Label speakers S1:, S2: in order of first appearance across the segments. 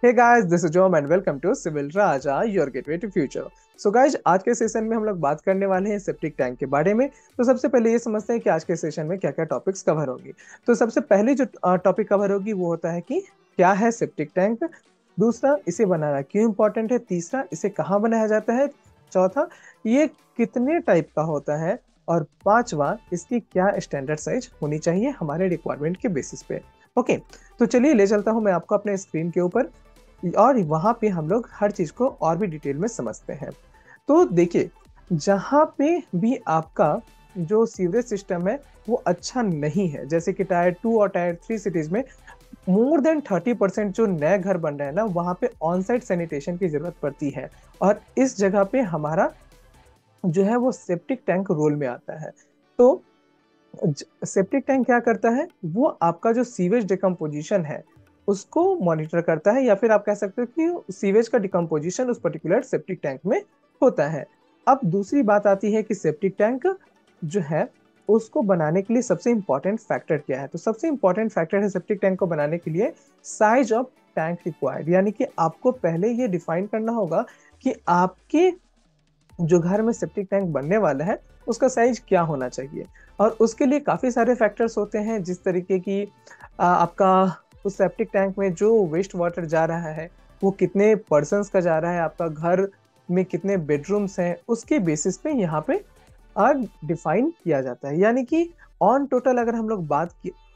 S1: Hey guys, this is Jom and welcome to civil Raja, your gateway to future. So guys, आज के session में हम लोग बात करने वाले हैं सेप्टिक टैंक के बारे में। तो सबसे पहले ये समझते हैं कि आज के सेशन में क्या क्या टॉपिक्स कवर होगी। तो सबसे पहले जो टॉपिक कवर होगी वो होता है कि क्या है सेप्टिक टैंक। दूसरा, इसे बनाना क्यों इंपॉर्टेंट है। तीसरा, इसे कहाँ बनाया जाता है। चौथा, ये कितने टाइप का होता है। और पांचवा, इसकी क्या स्टैंडर्ड साइज होनी चाहिए हमारे रिक्वायरमेंट के बेसिस पे। ओके, तो चलिए ले चलता हूँ मैं आपको अपने स्क्रीन के ऊपर, और वहां पे हम लोग हर चीज को और भी डिटेल में समझते हैं। तो देखिए, जहां पे भी आपका जो सीवरेज सिस्टम है वो अच्छा नहीं है, जैसे कि टायर 2 और टायर 3 सिटीज में मोर देन 30% जो नए घर बन रहे हैं ना, वहां पे ऑन साइट सैनिटेशन की जरूरत पड़ती है। और इस जगह पे हमारा जो है वो सेप्टिक टैंक रोल में आता है। तो सेप्टिक टैंक क्या करता है, वो आपका जो सीवेज डिकम्पोजिशन है उसको मॉनिटर करता है, या फिर आप कह सकते हो कि सीवेज का डिकम्पोजिशन उस पर्टिकुलर सेप्टिक टैंक में होता है। अब दूसरी बात आती है कि सेप्टिक टैंक जो है उसको बनाने के लिए सबसे इंपॉर्टेंट फैक्टर क्या है। तो सबसे इंपॉर्टेंट फैक्टर है सेप्टिक टैंक को बनाने के लिए साइज ऑफ टैंक रिक्वायर्ड, यानी कि आपको पहले ये डिफाइन करना होगा कि आपके जो घर में सेप्टिक टैंक बनने वाला है उसका साइज क्या होना चाहिए। और उसके लिए काफ़ी सारे फैक्टर्स होते हैं, जिस तरीके की आपका उस सेप्टिक टैंक में जो वेस्ट वाटर जा रहा है वो कितने पर्सन्स का जा रहा है, आपका घर में कितने बेडरूम्स हैं, उसके बेसिस पे यहाँ पे डिफाइन किया जाता है। यानी कि ऑन टोटल अगर हम लोग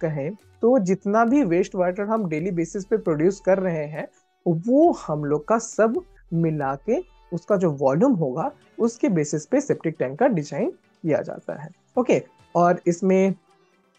S1: कहें तो जितना भी वेस्ट वाटर हम डेली बेसिस पे प्रोड्यूस कर रहे हैं वो हम लोग का सब मिला के उसका जो वॉल्यूम होगा उसके बेसिस पे सेप्टिक टैंक का डिजाइन किया जाता है। ओके, और इसमें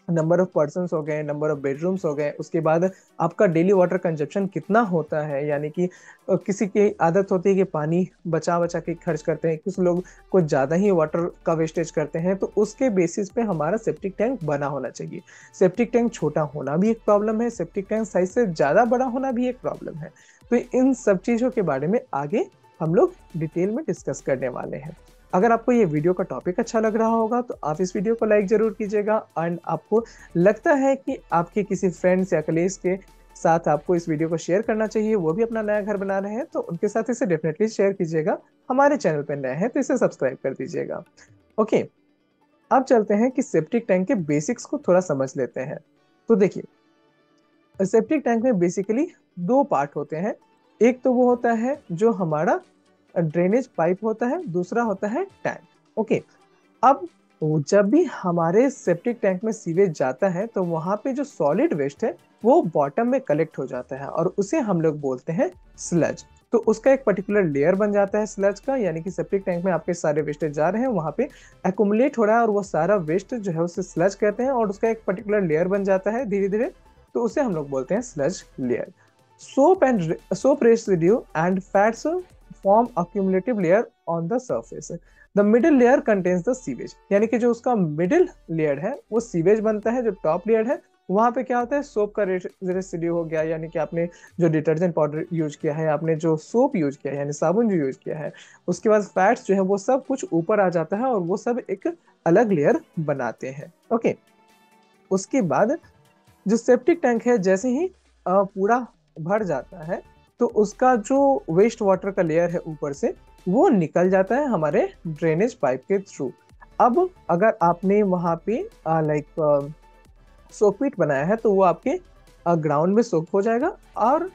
S1: नंबर ऑफ पर्सन्स हो गए, नंबर ऑफ बेडरूम्स हो गए, उसके बाद आपका डेली वाटर कंजप्शन कितना होता है। यानी कि किसी की आदत होती है कि पानी बचा बचा के खर्च करते हैं, कुछ लोग कुछ ज़्यादा ही वाटर का वेस्टेज करते हैं, तो उसके बेसिस पे हमारा सेप्टिक टैंक बना होना चाहिए। सेप्टिक टैंक छोटा होना भी एक प्रॉब्लम है, सेप्टिक टैंक साइज से ज़्यादा बड़ा होना भी एक प्रॉब्लम है। तो इन सब चीज़ों के बारे में आगे हम लोग डिटेल में डिस्कस करने वाले हैं। अगर आपको ये वीडियो का टॉपिक अच्छा लग रहा होगा तो आप इस वीडियो को लाइक जरूर कीजिएगा, एंड आपको लगता है कि आपके किसी फ्रेंड्स या कलीग्स के साथ आपको इस वीडियो को शेयर करना चाहिए, वो भी अपना नया घर बना रहे हैं, तो उनके साथ इसे डेफिनेटली शेयर कीजिएगा। हमारे चैनल पर नए हैं तो इसे सब्सक्राइब कर दीजिएगा। ओके, अब चलते हैं कि सेप्टिक टैंक के बेसिक्स को थोड़ा समझ लेते हैं। तो देखिए, सेप्टिक टैंक में बेसिकली दो पार्ट होते हैं। एक तो वो होता है जो हमारा ड्रेनेज पाइप होता है, दूसरा होता है टैंक। ओके, अब जब भी हमारे सेप्टिक टैंक में सीवेज जाता है तो वहां पे जो सॉलिड वेस्ट है वो बॉटम में कलेक्ट हो जाता है, और उसे हम लोग बोलते हैं स्लज। तो उसका एक पर्टिकुलर लेयर बन जाता है स्लज का, यानी कि सेप्टिक टैंक में आपके सारे वेस्टेज जा रहे हैं, वहां पे एकुमुलेट हो रहा है, और वो सारा वेस्ट जो है उसे स्लज कहते हैं, और उसका एक पर्टिकुलर लेयर बन जाता है धीरे धीरे, तो उसे हम लोग बोलते हैं sludge layer. Soap residue and fats form accumulative layer on the surface. The middle layer contains the sewage, यानी कि जो उसका मिडिल लेयर है वो सीवेज बनता है। जो टॉप लेयर है वहां पे क्या होता है, सोप का रेसिड्यू हो गया, यानी कि आपने जो डिटर्जेंट पाउडर यूज किया है, आपने जो सोप यूज किया है यानी साबुन जो यूज किया है, उसके बाद फैट्स जो है वो सब कुछ ऊपर आ जाता है और वो सब एक अलग लेयर बनाते हैं। ओके, उसके बाद जो सेप्टिक टैंक है जैसे ही पूरा भर जाता है तो उसका जो वेस्ट वाटर का लेयर है ऊपर से वो निकल जाता है हमारे ड्रेनेज पाइप के थ्रू। अब अगर आपने वहां पे लाइक सोकपीट बनाया है तो वो आपके ग्राउंड में सोक हो जाएगा। और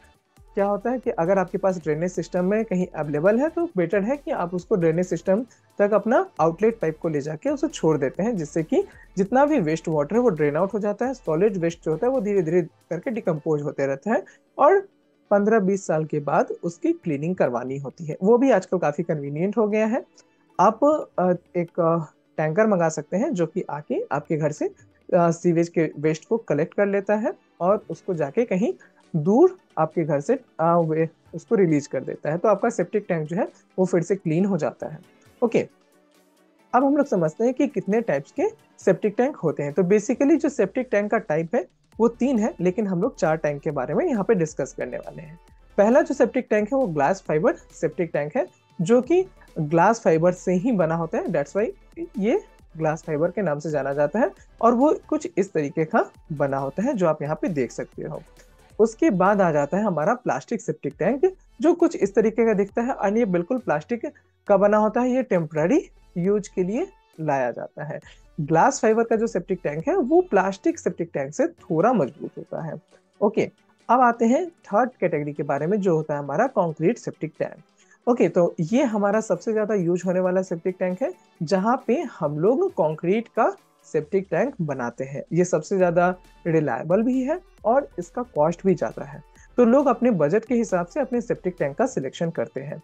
S1: क्या होता है कि अगर आपके पास ड्रेनेज सिस्टम में कहीं अवेलेबल है तो बेटर है कि आप उसको ड्रेनेज सिस्टम तक अपना आउटलेट पाइप को ले जाके उसे छोड़ देते हैं, जिससे कि जितना भी वेस्ट वाटर है वो ड्रेन आउट हो जाता है। सॉलिड वेस्ट जो होता है वो धीरे धीरे करके डिकम्पोज होते रहता है, और 15-20 साल के बाद उसकी क्लीनिंग करवानी होती है। वो भी आजकल काफ़ी कन्वीनियंट हो गया है। आप एक टैंकर मंगा सकते हैं जो कि आके आपके घर से सीवेज के वेस्ट को कलेक्ट कर लेता है और उसको जाके कहीं दूर आपके घर से उसको रिलीज कर देता है, तो आपका सेप्टिक टैंक जो है वो फिर से क्लीन हो जाता है। ओके, अब हम लोग समझते हैं कि कितने टाइप्स के सेप्टिक टैंक होते हैं। तो बेसिकली जो सेप्टिक टैंक का टाइप है वो 3 है, लेकिन हम लोग 4 टैंक के बारे में यहाँ पे डिस्कस करने वाले हैं। पहला जो सेप्टिक टैंक है वो ग्लास फाइबर सेप्टिक टैंक है, जो कि ग्लास फाइबर से ही बना होता है, दैट्स वाई ये ग्लास फाइबर के नाम से जाना जाता है। और वो कुछ इस तरीके का बना होता है जो आप यहाँ पे देख सकते हो। उसके बाद आ जाता है हमारा प्लास्टिक सेप्टिक टैंक, जो कुछ इस तरीके का दिखता है और ये बिल्कुल प्लास्टिक का बना होता है। ये टेम्पररी यूज के लिए लाया जाता है। ग्लास फाइबर का जो सेप्टिक टैंक है वो प्लास्टिक सेप्टिक टैंक से थोड़ा मजबूत होता है। ओके, अब आते हैं थर्ड कैटेगरी के बारे में, जो होता है हमारा कंक्रीट सेप्टिक टैंक। ओके, तो ये हमारा सबसे ज्यादा यूज होने वाला सेप्टिक टैंक है, जहां पे हम लोग कंक्रीट का सेप्टिक टैंक बनाते हैं। ये सबसे ज्यादा रिलायबल भी है और इसका कॉस्ट भी ज्यादा है, तो लोग अपने बजट के हिसाब से अपने सेप्टिक टैंक का सिलेक्शन करते हैं।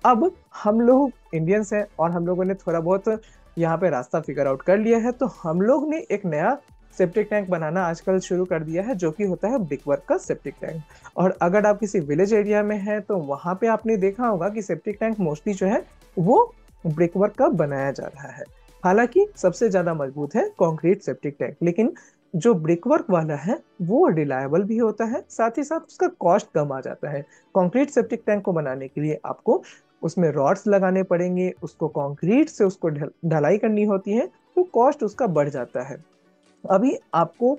S1: अब हम लोग इंडियंस हैं और हम लोगों ने थोड़ा बहुत यहाँ पे रास्ता फिगर आउट कर लिया है, तो हम लोग ने एक नया सेप्टिक टैंक बनाना आजकल शुरू कर दिया है, जो कि होता है ब्रिकवर्क का सेप्टिक टैंक। और अगर आप किसी विलेज एरिया में हैं तो वहां पे आपने देखा होगा कि सेप्टिक टैंक मोस्टली जो है वो ब्रिकवर्क का बनाया जा रहा है। हालांकि सबसे ज्यादा मजबूत है कंक्रीट सेप्टिक टैंक, लेकिन जो ब्रिकवर्क वाला है वो रिलायबल भी होता है, साथ ही साथ उसका कॉस्ट कम आ जाता है। कंक्रीट सेप्टिक टैंक को बनाने के लिए आपको उसमें रॉड्स लगाने पड़ेंगे, उसको कंक्रीट से उसको ढलाई करनी होती है, तो कॉस्ट उसका बढ़ जाता है। अभी आपको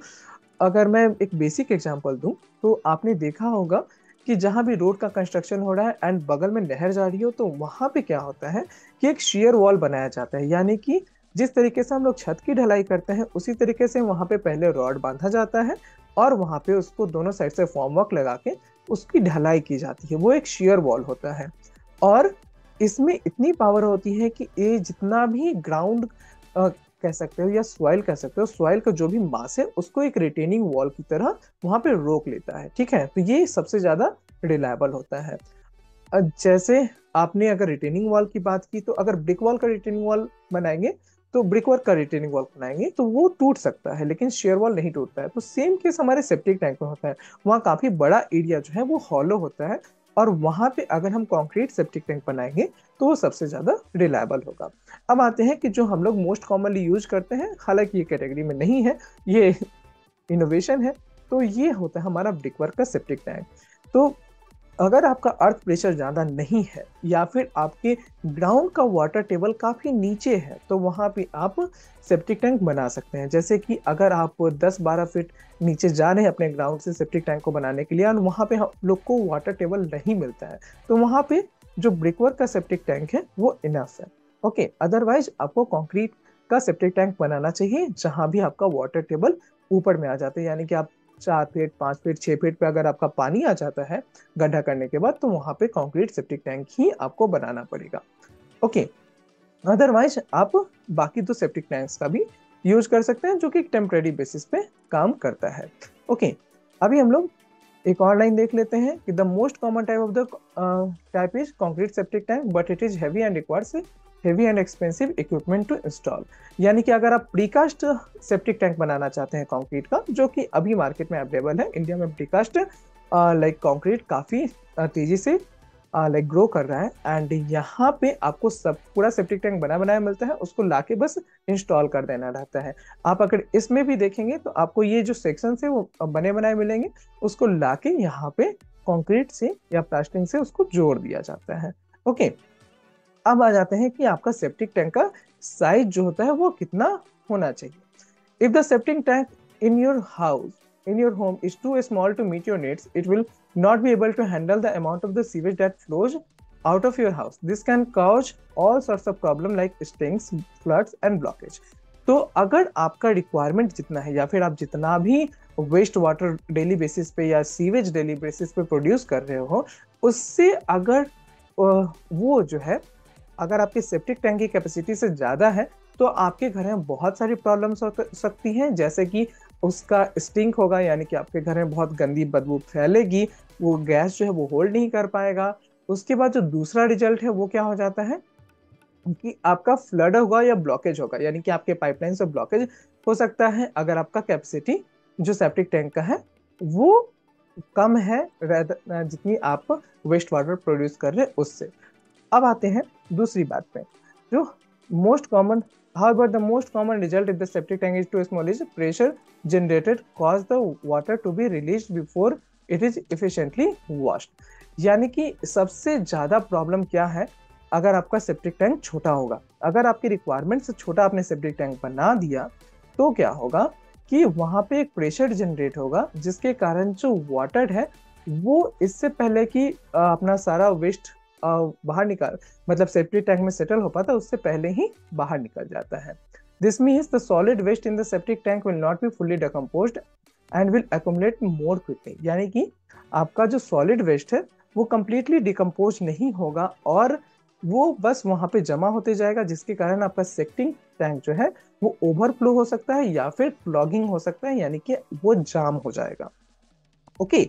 S1: अगर मैं एक बेसिक एग्जांपल दूं, तो आपने देखा होगा कि जहां भी रोड का कंस्ट्रक्शन हो रहा है एंड बगल में नहर जा रही हो, तो वहां पे क्या होता है कि एक शेयर वॉल बनाया जाता है। यानी कि जिस तरीके से हम लोग छत की ढलाई करते हैं उसी तरीके से वहां पे पहले रॉड बांधा जाता है और वहां पे उसको दोनों साइड से फॉर्मवर्क लगा के उसकी ढलाई की जाती है। वो एक शेयर वॉल होता है और इसमें इतनी पावर होती है कि ये जितना भी ग्राउंड कह सकते हो या सॉइल कह सकते हो, सॉइल का जो भी मास है उसको एक रिटेनिंग वॉल की तरह वहां पे रोक लेता है। ठीक है, तो ये सबसे ज्यादा रिलायबल होता है। जैसे आपने अगर रिटेनिंग वॉल की बात की, तो अगर ब्रिक वॉल का रिटेनिंग वॉल बनाएंगे तो ब्रिक वर्क का रिटेनिंग वॉल बनाएंगे तो वो टूट सकता है, लेकिन शेयर वॉल नहीं टूटता है। तो सेम केस हमारे सेप्टिक टैंक में होता है। वहाँ काफी बड़ा एरिया जो है वो हॉलो होता है और वहां पे अगर हम कंक्रीट सेप्टिक टैंक बनाएंगे तो वो सबसे ज्यादा रिलायबल होगा। अब आते हैं कि जो हम लोग मोस्ट कॉमनली यूज करते हैं, हालांकि ये कैटेगरी में नहीं है, ये इनोवेशन है, तो ये होता है हमारा ब्रिकवर्क का सेप्टिक टैंक। तो अगर आपका अर्थ प्रेशर ज़्यादा नहीं है या फिर आपके ग्राउंड का वाटर टेबल काफ़ी नीचे है, तो वहाँ पे आप सेप्टिक टैंक बना सकते हैं। जैसे कि अगर आप 10-12 फीट नीचे जा रहे हैं अपने ग्राउंड से सेप्टिक टैंक को बनाने के लिए और वहाँ पे हम लोग को वाटर टेबल नहीं मिलता है, तो वहाँ पे जो ब्रिकवर्क का सेप्टिक टैंक है वो इनफ है। ओके, अदरवाइज आपको कॉन्क्रीट का सेप्टिक टैंक बनाना चाहिए जहाँ भी आपका वाटर टेबल ऊपर में आ जाते हैं। यानी कि आप 4 फीट 5 फीट 6 फीट पे अगर आपका पानी आ जाता है गड्ढा करने के बाद, तो वहां पे कंक्रीट सेप्टिक टैंक ही आपको बनाना पड़ेगा। ओके, अदरवाइज आप बाकी दो सेप्टिक टैंक्स का भी यूज कर सकते हैं, जो कि टेम्परेरी बेसिस पे काम करता है। ओके, अभी हम लोग एक और लाइन देख लेते हैं कि the most common type of the type is concrete septic tank but it is heavy and requires heavy and expensive equipment to install. यानी कि अगर आप प्रीकास्ट सेप्टिक टैंक बनाना चाहते हैं कंक्रीट का, जो कि अभी मार्केट में अवेलेबल है, इंडिया में प्रीकास्ट लाइक कंक्रीट काफ़ी तेजी से लाइक ग्रो कर रहा है एंड यहाँ पे आपको सब पूरा सेप्टिक टैंक बना बनाया मिलता है, उसको लाके बस इंस्टॉल कर देना रहता है। आप अगर इसमें भी देखेंगे तो आपको ये जो सेक्शन है वो बने बनाए मिलेंगे, उसको लाके यहाँ पे कंक्रीट से या प्लास्टिक से उसको जोड़ दिया जाता है। ओके, अब आ जाते हैं कि आपका सेप्टिक टैंक का साइज जो होता है वो कितना होना चाहिए। If the septic tank in your house in your home is too small to meet your needs, it will not be able to handle the amount of the sewage that flows out of your house. This can cause all sorts of problem like stinks, floods and blockage. तो अगर आपका requirement जितना है या फिर आप जितना भी वेस्ट वाटर डेली बेसिस पे या सीवेज डेली बेसिस पे प्रोड्यूस कर रहे हो, उससे अगर वो जो है अगर आपके सेप्टिक टैंक की कैपेसिटी से ज़्यादा है, तो आपके घर में बहुत सारी प्रॉब्लम्स हो सकती हैं। जैसे कि उसका स्टिंक होगा, यानी कि आपके घर में बहुत गंदी बदबू फैलेगी, वो गैस जो है वो होल्ड नहीं कर पाएगा। उसके बाद जो दूसरा रिजल्ट है वो क्या हो जाता है कि आपका फ्लड होगा या ब्लॉकेज होगा, यानी कि आपके पाइपलाइन से ब्लॉकेज हो सकता है अगर आपका कैपेसिटी जो सेप्टिक टैंक का है वो कम है जितनी आप वेस्ट वाटर प्रोड्यूस कर रहे हैं उससे। अब आते हैं दूसरी बात पे, जो most common however the most common result if the septic tank is too small is pressure generated cause the water to be released before it is efficiently washed। यानी कि सबसे ज्यादा प्रॉब्लम क्या है, अगर आपका सेप्टिक टैंक छोटा होगा, अगर आपकी रिक्वायरमेंट से छोटा आपने सेप्टिक टैंक बना दिया तो क्या होगा कि वहां पे एक प्रेशर जनरेट होगा जिसके कारण जो वाटर है वो इससे पहले कि अपना सारा वेस्ट बाहर निकाल मतलब सेप्टिक टैंक में सेटल हो पाता उससे पहले ही बाहर निकल जाता है। This means the solid waste in the septic tank will not be fully decomposed and will accumulate more quickly. यानी कि आपका जो सॉलिड वेस्ट है वो कंप्लीटली डिकम्पोज नहीं होगा और वो बस वहां पे जमा होते जाएगा, जिसके कारण आपका सेप्टिक टैंक जो है वो ओवरफ्लो हो सकता है या फिर क्लॉगिंग हो सकता है, यानी कि वो जाम हो जाएगा। ओके,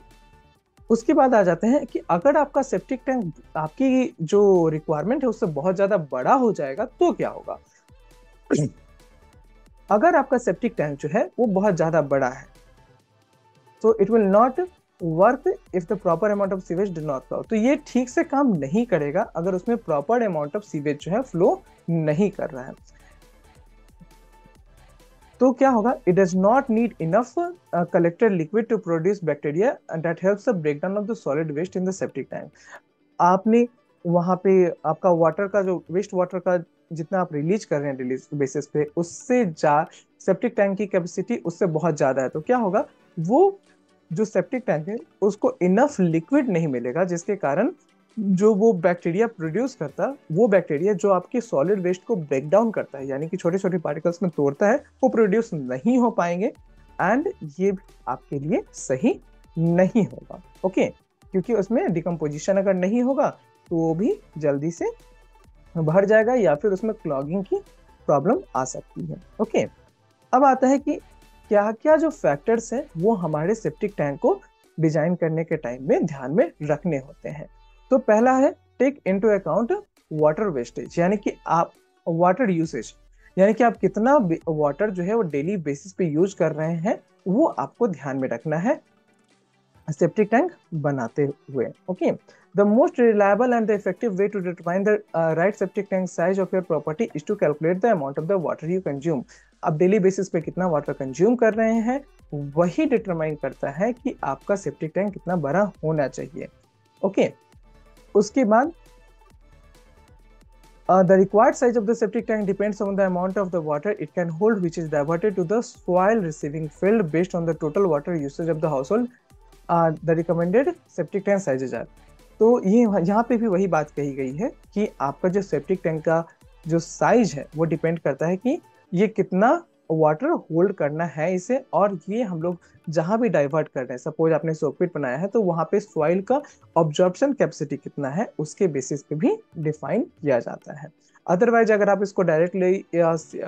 S1: उसके बाद आ जाते हैं कि अगर आपका सेप्टिक टैंक आपकी जो रिक्वायरमेंट है उससे बहुत ज्यादा बड़ा हो जाएगा तो क्या होगा। अगर आपका सेप्टिक टैंक जो है वो बहुत ज्यादा बड़ा है तो it will not work if the proper amount of sewage do not flow. तो ये ठीक से काम नहीं करेगा अगर उसमें प्रॉपर अमाउंट ऑफ सीवेज जो है फ्लो नहीं कर रहा है। तो क्या होगा, it does not need enough collected liquid to produce bacteria that helps the breakdown of the solid waste in the septic tank. आपने वहां पे आपका वाटर का जो वेस्ट वाटर का जितना आप रिलीज कर रहे हैं डेली बेसिस पे उससे सेप्टिक टैंक की कैपेसिटी उससे बहुत ज्यादा है। तो क्या होगा, वो जो सेप्टिक टैंक है उसको इनफ लिक्विड नहीं मिलेगा, जिसके कारण जो वो बैक्टीरिया प्रोड्यूस करता वो बैक्टीरिया जो आपके सॉलिड वेस्ट को ब्रेक डाउन करता है यानी कि छोटे छोटे पार्टिकल्स में तोड़ता है वो प्रोड्यूस नहीं हो पाएंगे एंड ये आपके लिए सही नहीं होगा। ओके, क्योंकि उसमें डिकम्पोजिशन अगर नहीं होगा तो वो भी जल्दी से भर जाएगा या फिर उसमें क्लॉगिंग की प्रॉब्लम आ सकती है। ओके, अब आता है कि क्या क्या जो फैक्टर्स हैं वो हमारे सेप्टिक टैंक को डिजाइन करने के टाइम में ध्यान में रखने होते हैं। तो पहला है take into account water wastage, यानी कि आप वाटर यूसेज, यानी कि आप कितना वाटर जो है वो डेली बेसिस पे यूज कर रहे हैं वो आपको ध्यान में रखना है सेप्टिक टैंक बनाते हुए। Okay, the most reliable and the effective way to determine the right septic tank size of your property is to calculate the amount of the water you consume. आप डेली बेसिस पे कितना water consume कर रहे हैं वही determine करता है कि आपका सेप्टिक टैंक कितना बड़ा होना चाहिए। ओके, उसके बाद the required size of the septic tank depends on the amount of the water it can hold which is diverted to the soil receiving field based on the total water usage of the household. The recommended septic tank sizes are, तो ये यहाँ पे भी वही बात कही गई है कि आपका जो सेप्टिक टैंक का जो साइज है वो डिपेंड करता है कि ये कितना वाटर होल्ड करना है इसे, और ये हम लोग जहां भी डाइवर्ट कर रहे हैं, सपोज आपने सोकपिट बनाया है तो वहां पे सॉइल का ऑब्जॉर्प्शन कैपेसिटी कितना है उसके बेसिस पे भी डिफाइन किया जाता है। अदरवाइज अगर आप इसको डायरेक्टली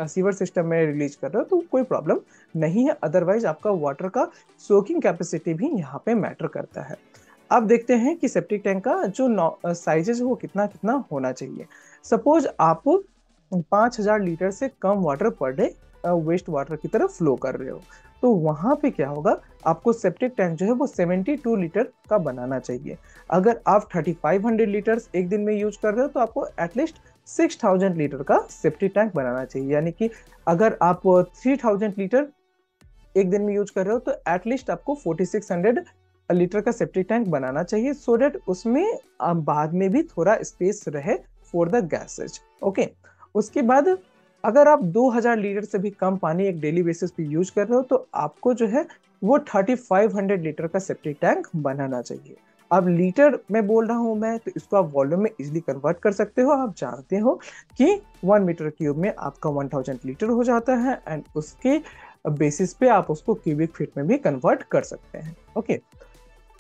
S1: सीवर सिस्टम में रिलीज कर रहे हो तो कोई प्रॉब्लम नहीं है, अदरवाइज आपका वाटर का सोकिंग कैपेसिटी भी यहाँ पे मैटर करता है। अब देखते हैं कि सेप्टिक टैंक का जो साइजेज वो कितना कितना होना चाहिए। सपोज आप 5000 लीटर से कम water per day waste water की तरफ फ्लो कर रहे हो तो वहां पे क्या होगा, आपको सेप्टिक टैंक जो है वो 72 लीटर का बनाना चाहिए। अगर आप 3500 लीटर एक दिन में यूज कर रहे हो तो आपको एटलीस्ट 6000 लीटर का सेप्टिक टैंक बनाना चाहिए। यानी कि अगर आप 3000 लीटर एक दिन में यूज कर रहे हो तो एटलीस्ट आपको 4600 लीटर का सेप्टिक टैंक बनाना चाहिए, सो डेट उसमें बाद में भी थोड़ा स्पेस रहे फॉर द गैसेज। ओके, उसके बाद अगर आप 2000 लीटर से भी कम पानी एक डेली बेसिस पे यूज कर रहे हो तो आपको जो है वो 3500 लीटर का सेप्टिक टैंक बनाना चाहिए। अब लीटर में बोल रहा हूं मैं तो इसको आप वॉल्यूम में इजीली कन्वर्ट कर सकते हो। आप जानते हो कि 1 मीटर क्यूब में आपका 1000 लीटर हो जाता है एंड उसके बेसिस पे आप उसको क्यूबिक फीट में भी कन्वर्ट कर सकते हैं। ओके,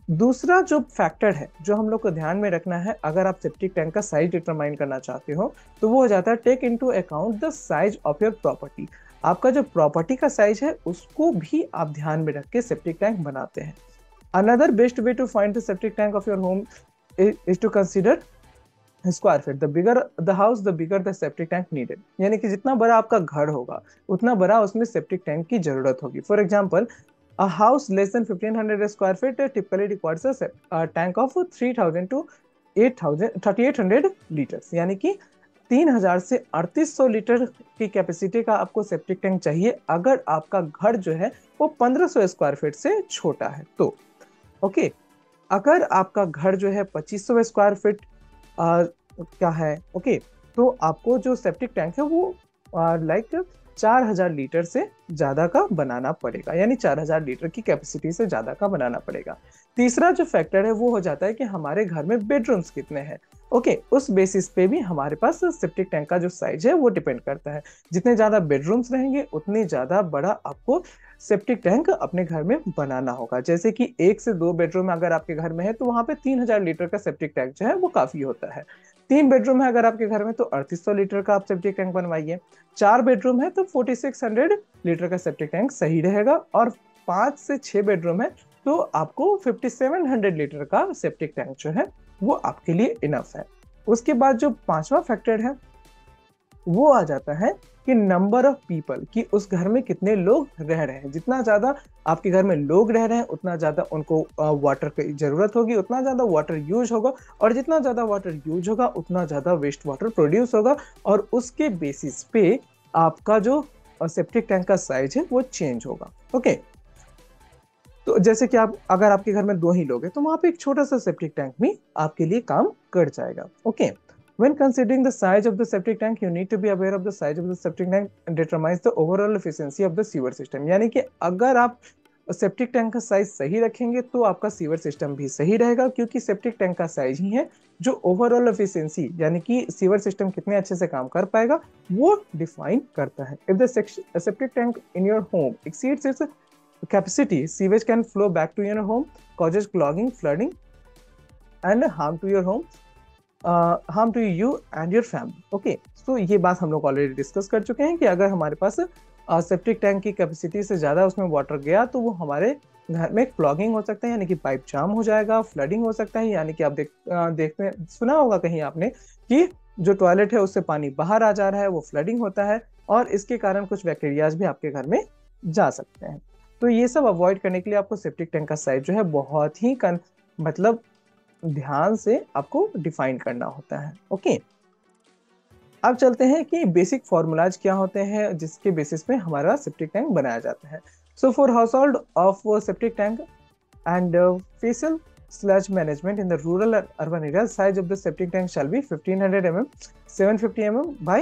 S1: दूसरा जो फैक्टर है जो हम लोग को ध्यान में रखना है अगर आप सेप्टिक टैंक का साइज डिटरमाइन करना चाहते हो तो वो हो जाता है take into account the size of your property. आपका जो प्रॉपर्टी का साइज है उसको भी आप ध्यान में रख के सेप्टिक टैंक बनाते हैं। Another best way to find the septic tank of your home is to consider square feet. The bigger the house the bigger the septic tank needed, यानी कि जितना बड़ा आपका घर होगा उतना बड़ा उसमें सेप्टिक टैंक की जरूरत होगी। For example, a house less than 1500 square feet typically requires a tank of 3000 to 3800 liters, यानी कि 3000 से 3800 लीटर की कैपेसिटी का आपको सेप्टिक टैंक चाहिए अगर आपका घर जो है वो 1500 स्क्वायर फीट से छोटा है तो। ओके, अगर आपका घर जो है 2500 स्क्वायर फीट क्या है, ओके, तो आपको जो सेप्टिक टैंक है वो लाइक 4000 लीटर से ज्यादा का बनाना पड़ेगा, यानी 4000 लीटर की कैपेसिटी से ज्यादा का बनाना पड़ेगा। तीसरा जो फैक्टर है वो हो जाता है कि हमारे घर में बेडरूम्स कितने हैं। ओके, उस बेसिस पे भी हमारे पास सेप्टिक टैंक का जो साइज है वो डिपेंड करता है। जितने ज्यादा बेडरूम्स रहेंगे उतनी ज्यादा बड़ा आपको सेप्टिक टैंक अपने घर में बनाना होगा। जैसे कि 1 से 2 बेडरूम अगर आपके घर में है तो वहां पे 3000 लीटर का सेप्टिक टैंक जो है वो काफी होता है। 3 बेडरूम है अगर आपके घर में तो 3800 लीटर का आप सेप्टिक टैंक बनवाइए। 4 बेडरूम है तो 4600 लीटर का सेप्टिक टैंक सही रहेगा। और 5 से 6 बेडरूम है तो आपको 5700 लीटर का सेप्टिक टैंक जो है वो आपके लिए इनफ है। उसके बाद जो पांचवा फैक्टर है वो आ जाता है कि नंबर ऑफ पीपल, कि उस घर में कितने लोग रह रहे हैं। जितना ज्यादा आपके घर में लोग रह रहे हैं उतना ज्यादा उनको वाटर की जरूरत होगी, उतना ज्यादा वाटर यूज होगा, और जितना ज्यादा वाटर यूज होगा उतना ज्यादा वेस्ट वाटर प्रोड्यूस होगा, और उसके बेसिस पे आपका जो सेप्टिक टैंक का साइज है वो चेंज होगा। ओके, तो जैसे कि आप अगर आपके घर में 2 ही लोग हैं तो वहां पे एक छोटा सा सेप्टिक टैंक भी आपके लिए काम कर जाएगा। Okay, when considering the size of the septic tank you need to be aware of the size of the septic tank determines the overall efficiency of the sewer system। यानी कि अगर आप सेप्टिक टैंक का size सही रखेंगे तो आपका sewer system भी सही रहेगा, क्योंकि सेप्टिक टैंक का साइज ही है जो ओवरऑल एफिशिएंसी यानी कि सीवर सिस्टम कितने अच्छे से काम कर पाएगा वो डिफाइन करता है। If the septic tank in your home exceeds its capacity, sewage can flow back to your home, causes clogging, flooding and harm to your home, harm to you and your family। Okay, so ये बात हम लोग already discuss कर चुके हैं कि अगर हमारे पास सेप्टिक टैंक की कैपेसिटी से ज़्यादा उसमें वाटर गया तो वो हमारे घर में क्लॉगिंग हो सकता है, यानी कि पाइप जाम हो जाएगा, फ्लडिंग हो सकता है, यानी कि आप देखते सुना होगा कहीं आपने कि जो टॉयलेट है उससे पानी बाहर आ जा रहा है, वो फ्लडिंग होता है, और इसके कारण कुछ बैक्टीरियाज भी आपके घर में जा सकते हैं। तो ये सब अवॉइड करने के लिए आपको सेप्टिक टैंक का साइज जो है बहुत ही मतलब ध्यान से आपको डिफाइन करना होता है। ओके, अब चलते हैं कि बेसिक फॉर्मूलाज क्या होते हैं जिसके बेसिस पे हमारा सेप्टिक टैंक बनाया जाता है। So for house hold of septic tank and facial sludge management in the rural and urban areas, size of the septic tank shall be 1500 mm, 750 mm by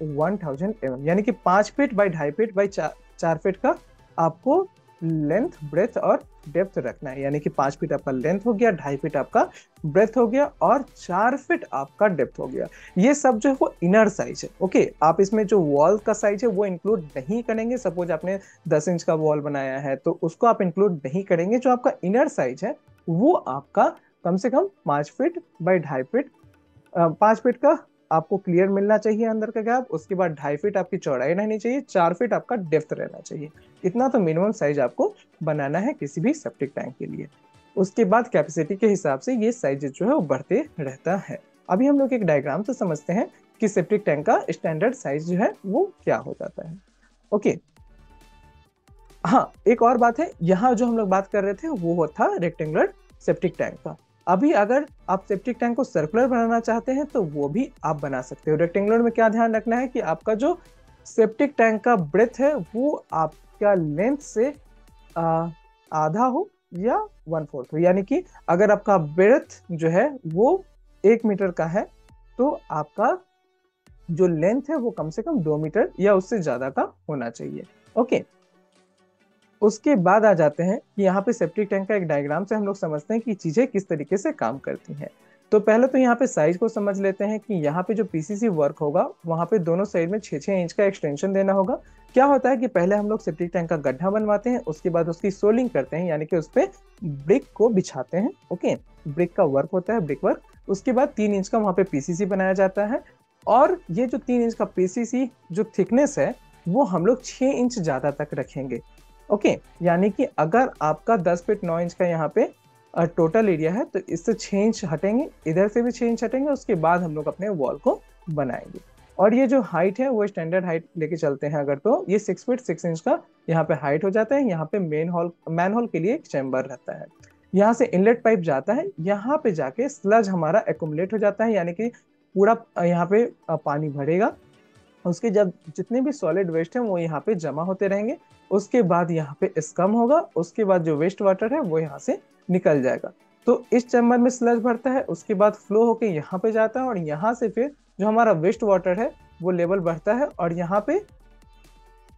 S1: 1000 mm, यानी कि 5 feet by 2.5 feet by 4 feet का आपको length, breath और depth रखना है। यानी कि 5 feet आपका लेंथ हो गया, 2.5 फीट आपका ब्रेथ हो गया और 4 फीट आपका डेप्थ हो गया। ये सब जो है वो इनर साइज है। ओके, आप इसमें जो वॉल का साइज है वो इंक्लूड नहीं करेंगे। सपोज आपने 10 इंच का वॉल बनाया है तो उसको आप इंक्लूड नहीं करेंगे। जो आपका इनर साइज है वो आपका कम से कम 5 फीट बाई 2.5 फीट, 5 फीट का आपको क्लियर मिलना चाहिए अंदर का गैप, उसके बाद 2.5 फीट आपकी चौड़ाई रहनी चाहिए, 4 फीट आपका डेप्थ रहना चाहिए। इतना तो मिनिमम साइज आपको बनाना है किसी भी सेप्टिक टैंक के लिए। उसके बाद कैपेसिटी के हिसाब से ये साइज जो है वो बढ़ते रहता है। अभी हम लोग एक डायग्राम से समझते हैं कि सेप्टिक टैंक का स्टैंडर्ड साइज जो है वो क्या हो जाता है। ओके, हाँ, एक और बात है, यहाँ जो हम लोग बात कर रहे थे वो था रेक्टेंगुलर सेप्टिक टैंक का। अभी अगर आप सेप्टिक टैंक को सर्कुलर बनाना चाहते हैं तो वो भी आप बना सकते हो। रेक्टेंगुलर में क्या ध्यान रखना है कि आपका जो सेप्टिक टैंक का ब्रेथ है वो आपका लेंथ से आधा हो या 1/4 हो। यानी कि अगर आपका ब्रेथ जो है वो 1 मीटर का है तो आपका जो लेंथ है वो कम से कम 2 मीटर या उससे ज्यादा का होना चाहिए। ओके, उसके बाद आ जाते हैं कि यहाँ पे सेप्टिक टैंक का एक डायग्राम से हम लोग समझते हैं कि चीजें किस तरीके से काम करती हैं। तो पहले तो यहाँ पे साइज को समझ लेते हैं कि यहाँ पे जो पीसीसी वर्क होगा वहाँ पे दोनों साइड में 6-6 इंच का एक्सटेंशन देना होगा। क्या होता है कि पहले हम लोग सेप्टिक टैंक का गड्ढा बनवाते हैं, उसके बाद उसकी सोलिंग करते हैं, यानी कि उस पर ब्रिक को बिछाते हैं। ओके, ब्रिक का वर्क होता है, ब्रिक वर्क। उसके बाद 3 इंच का वहाँ पे पीसीसी बनाया जाता है, और ये जो 3 इंच का पीसीसी जो थिकनेस है वो हम लोग 6 इंच ज्यादा तक रखेंगे। ओके, यानी कि अगर आपका 10 फीट 9 इंच का यहाँ पे टोटल एरिया है तो इससे 6 इंच हटेंगे, इधर से भी 6 इंच हटेंगे, उसके बाद हम लोग अपने वॉल को बनाएंगे। और ये जो हाइट है वो स्टैंडर्ड हाइट लेके चलते हैं अगर तो ये 6 फीट 6 इंच का यहाँ पे हाइट हो जाता है। यहाँ पे मैन होल के लिए एक चैम्बर रहता है, यहाँ से इनलेट पाइप जाता है, यहाँ पे जाके स्लज हमारा एक्युमुलेट हो जाता है, यानी कि पूरा यहाँ पे पानी भरेगा। उसके जब जितने भी सॉलिड वेस्ट हैं वो यहाँ पे जमा होते रहेंगे, उसके बाद यहाँ पे स्कम होगा, उसके बाद जो वेस्ट वाटर है वो यहाँ से निकल जाएगा। तो इस चैम्बर में स्लज भरता है, उसके बाद फ्लो होके यहाँ पे जाता है, और यहाँ से फिर जो हमारा वेस्ट वाटर है वो लेवल बढ़ता है और यहाँ पे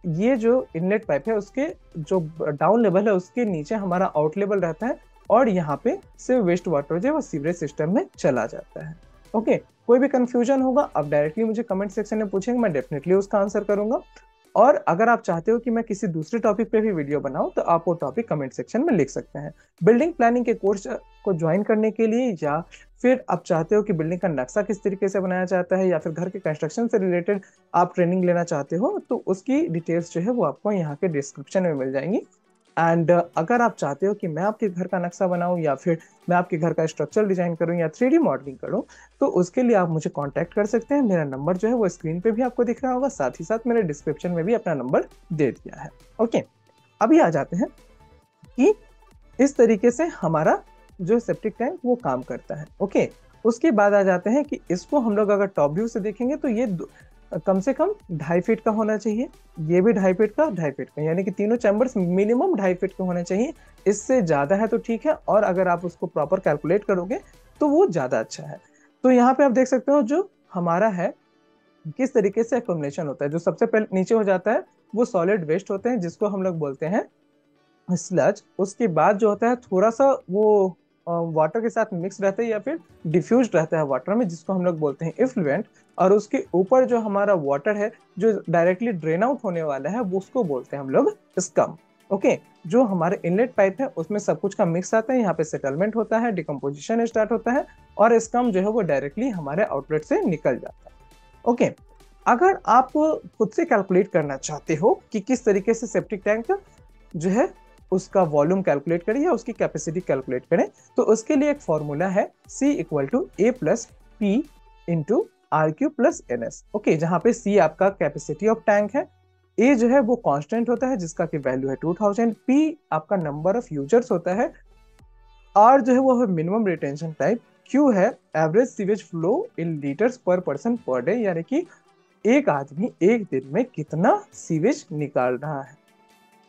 S1: ये जो इनलेट पाइप है उसके जो डाउन लेवल है उसके नीचे हमारा आउट लेवल रहता है, और यहाँ पे सिर्फ वेस्ट वाटर जो है वो सीवरेज सिस्टम में चला जाता है। ओके, कोई भी कंफ्यूजन होगा आप डायरेक्टली मुझे कमेंट सेक्शन में पूछेंगे, मैं डेफिनेटली उसका आंसर करूंगा। और अगर आप चाहते हो कि मैं किसी दूसरे टॉपिक पे भी वीडियो बनाऊं तो आप वो टॉपिक कमेंट सेक्शन में लिख सकते हैं। बिल्डिंग प्लानिंग के कोर्स को ज्वाइन करने के लिए, या फिर आप चाहते हो कि बिल्डिंग का नक्शा किस तरीके से बनाया जाता है, या फिर घर के कंस्ट्रक्शन से रिलेटेड आप ट्रेनिंग लेना चाहते हो, तो उसकी डिटेल्स जो है वो आपको यहाँ के डिस्क्रिप्शन में मिल जाएंगी। एंड अगर आप चाहते हो कि मैं आपके घर का नक्शा बनाऊं, या फिर मैं आपके घर का स्ट्रक्चर डिजाइन करूं, या 3D मॉडलिंग करूं, तो उसके लिए आप मुझे कांटेक्ट कर सकते हैं। मेरा नंबर जो है वो स्क्रीन पे भी आपको दिख रहा होगा, साथ ही साथ मैंने डिस्क्रिप्शन में भी अपना नंबर दे दिया है। ओके, अभी आ जाते हैं कि इस तरीके से हमारा जो सेप्टिक टैंक वो काम करता है। ओके, उसके बाद आ जाते हैं कि इसको हम लोग अगर टॉप व्यू से देखेंगे तो ये कम से कम 2.5 फीट का होना चाहिए, ये भी 2.5 फीट का, 2.5 फीट का, यानी कि तीनों चैम्बर्स मिनिमम 2.5 फीट के होने चाहिए। इससे ज्यादा है तो ठीक है, और अगर आप उसको प्रॉपर कैलकुलेट करोगे तो वो ज्यादा अच्छा है। तो यहाँ पे आप देख सकते हो जो हमारा है किस तरीके से एक्युमुलेशन होता है। जो सबसे पहले नीचे हो जाता है वो सॉलिड वेस्ट होते हैं जिसको हम लोग बोलते हैं स्लज। उसके बाद जो होता है थोड़ा सा वो वाटर के साथ मिक्स रहता है या फिर डिफ्यूज रहता है वाटर में, जिसको हम लोग बोलते हैं इफ्लुएंट। और उसके ऊपर जो हमारा वाटर है जो डायरेक्टली ड्रेन आउट होने वाला है वो उसको बोलते हैं हम लोग स्कम। ओके, जो हमारे इनलेट पाइप है उसमें सब कुछ का मिक्स आता है, यहाँ पे सेटलमेंट होता है, डिकम्पोजिशन स्टार्ट होता है, और स्कम जो है वो डायरेक्टली हमारे आउटलेट से निकल जाता है। ओके, अगर आप खुद से कैलकुलेट करना चाहते हो कि किस तरीके से सेप्टिक टैंक जो है उसका वॉल्यूम कैलकुलेट करें या उसकी कैपेसिटी कैलकुलेट करें, तो उसके लिए एक फॉर्मूला है C = A + P × RQ + NS। Okay, जहां पे C आपका कैपेसिटी ऑफ टैंक है, A जो है वो कांस्टेंट होता है जिसका की वैल्यू है 2000, P आपका नंबर ऑफ यूजर्स होता है, R जो है वो है मिनिमम रिटेंशन टाइप, Q है average sewage flow in litres पर पर्सन पर डे, यानी कि एक आदमी एक दिन में कितना सीवेज निकाल रहा है।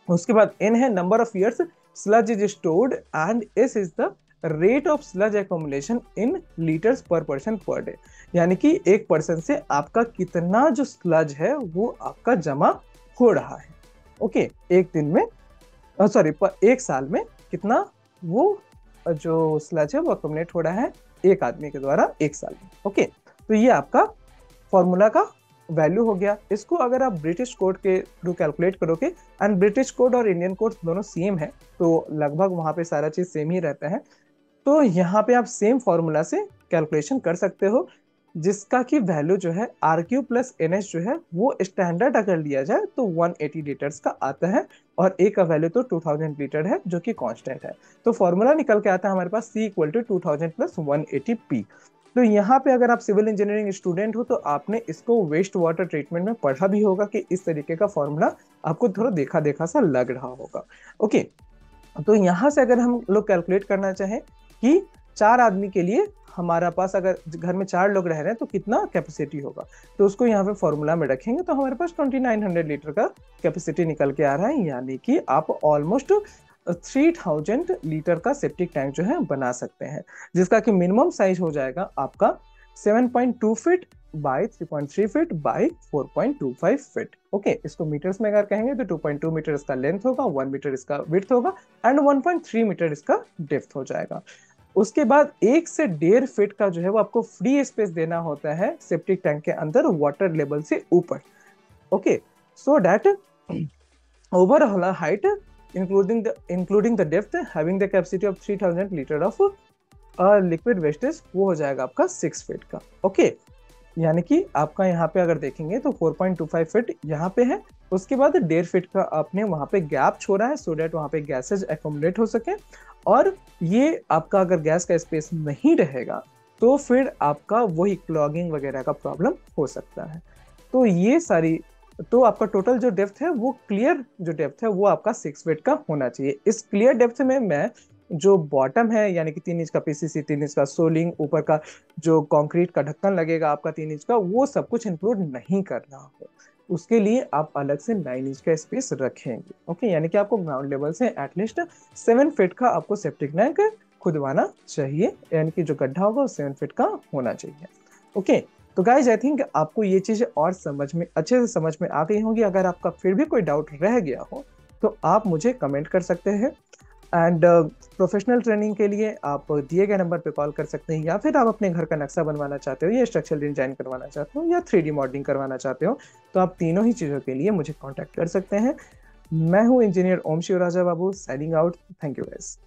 S1: उसके बाद N है number of years sludge is stored, and S is the rate of sludge accumulation in litres पर पर्सन पर डे, यानी कि एक पर्सन से आपका कितना जो स्लज है वो आपका जमा हो रहा है। ओके, एक दिन में सॉरी एक साल में कितना वो जो स्लज है वो एक्युमुलेट हो रहा है एक आदमी के द्वारा एक साल में। ओके, तो ये आपका फॉर्मूला का वैल्यू हो गया। इसको अगर आप ब्रिटिश कोड के थ्रू कैलकुलेट करोगे, एंड ब्रिटिश कोड और इंडियन कोड दोनों सेम है तो लगभग वहां पे सारा चीज सेम ही रहता है, तो यहाँ पे आप सेम फॉर्मूला से कैलकुलेशन कर सकते हो, जिसका की वैल्यू जो है RQ + NS जो है वो स्टैंडर्ड अगर लिया जाए तो 180 लीटर्स का आता है, और A का वैल्यू तो 2000 लीटर है जो कि कांस्टेंट है। तो फॉर्मूला निकल के आता है हमारे पास C = 2000 + 180 P। तो यहाँ पे अगर आप सिविल इंजीनियरिंग स्टूडेंट हो तो आपने इसको वेस्ट वाटर ट्रीटमेंट में पढ़ा भी होगा कि इस तरीके का फॉर्मूला आपको थोड़ा देखा देखा सा लग रहा होगा। ओके, तो यहाँ से अगर हम लोग कैलकुलेट करना चाहें कि 4 आदमी के लिए हमारा पास अगर घर में 4 लोग रह रहे हैं तो कितना कैपेसिटी होगा, तो उसको यहाँ पे फॉर्मूला में रखेंगे तो हमारे पास 2900 लीटर का कैपेसिटी निकल के आ रहा है, यानी कि आप ऑलमोस्ट 3000 लीटर का सेप्टिक टैंक जो है बना सकते हैं, जिसका कि मिनिमम साइज हो जाएगा आपका 7.2 feet by 3.3 feet by 4.25 feet. Okay, इसको मीटर्स में अगर कहेंगे तो 2.2 मीटर इसका लेंथ होगा, 1 मीटर इसका विड्थ होगा, एंड 1.3 मीटर इसका डेप्थ हो जाएगा। उसके बाद 1 से 1.5 फीट का जो है वो आपको फ्री स्पेस देना होता है सेप्टिक टैंक के अंदर वाटर लेवल से ऊपर। Okay, so that overall height including the depth having the capacity of 3000 liter of liquid wastage वो हो जाएगा आपका 6 फीट का। ओके, यानी कि आपका यहाँ पे अगर देखेंगे तो 4.25 फीट यहाँ पे है, उसके बाद 1.5 फीट का आपने वहाँ पे गैप छोड़ा है सो दैट वहाँ पे गैसेज एक्युमुलेट हो सके, और ये आपका अगर गैस का स्पेस नहीं रहेगा तो फिर आपका वही क्लॉगिंग वगैरह का प्रॉब्लम हो सकता है। तो ये सारी, तो आपका टोटल जो डेप्थ है वो क्लियर जो डेप्थ है वो आपका 6 फीट का होना चाहिए। इस क्लियर डेप्थ में मैं जो बॉटम है यानी कि 3 इंच का PCC, 3 इंच का सोलिंग, ऊपर का जो कंक्रीट का ढक्कन लगेगा आपका 3 इंच का, वो सब कुछ इंक्लूड नहीं कर रहा हो, उसके लिए आप अलग से 9 इंच का स्पेस रखेंगे। ओके, यानी कि आपको ग्राउंड लेवल से एटलीस्ट 7 फीट का आपको सेप्टिक टैंक खुदवाना चाहिए, यानी कि जो गड्ढा होगा वो 7 फीट का होना चाहिए। ओके, तो गाइज आई थिंक आपको ये चीजें और समझ में अच्छे से समझ में आ गई होंगी। अगर आपका फिर भी कोई डाउट रह गया हो तो आप मुझे कमेंट कर सकते हैं। एंड प्रोफेशनल ट्रेनिंग के लिए आप दिए गए नंबर पे कॉल कर सकते हैं, या फिर आप अपने घर का नक्शा बनवाना चाहते हो, या स्ट्रक्चरल डिजाइन करवाना चाहते हो, या 3D मॉडलिंग करवाना चाहते हो, तो आप तीनों ही चीज़ों के लिए मुझे कांटेक्ट कर सकते हैं। मैं हूं engineer Om Shivaraja Babu, signing out. Thank you guys.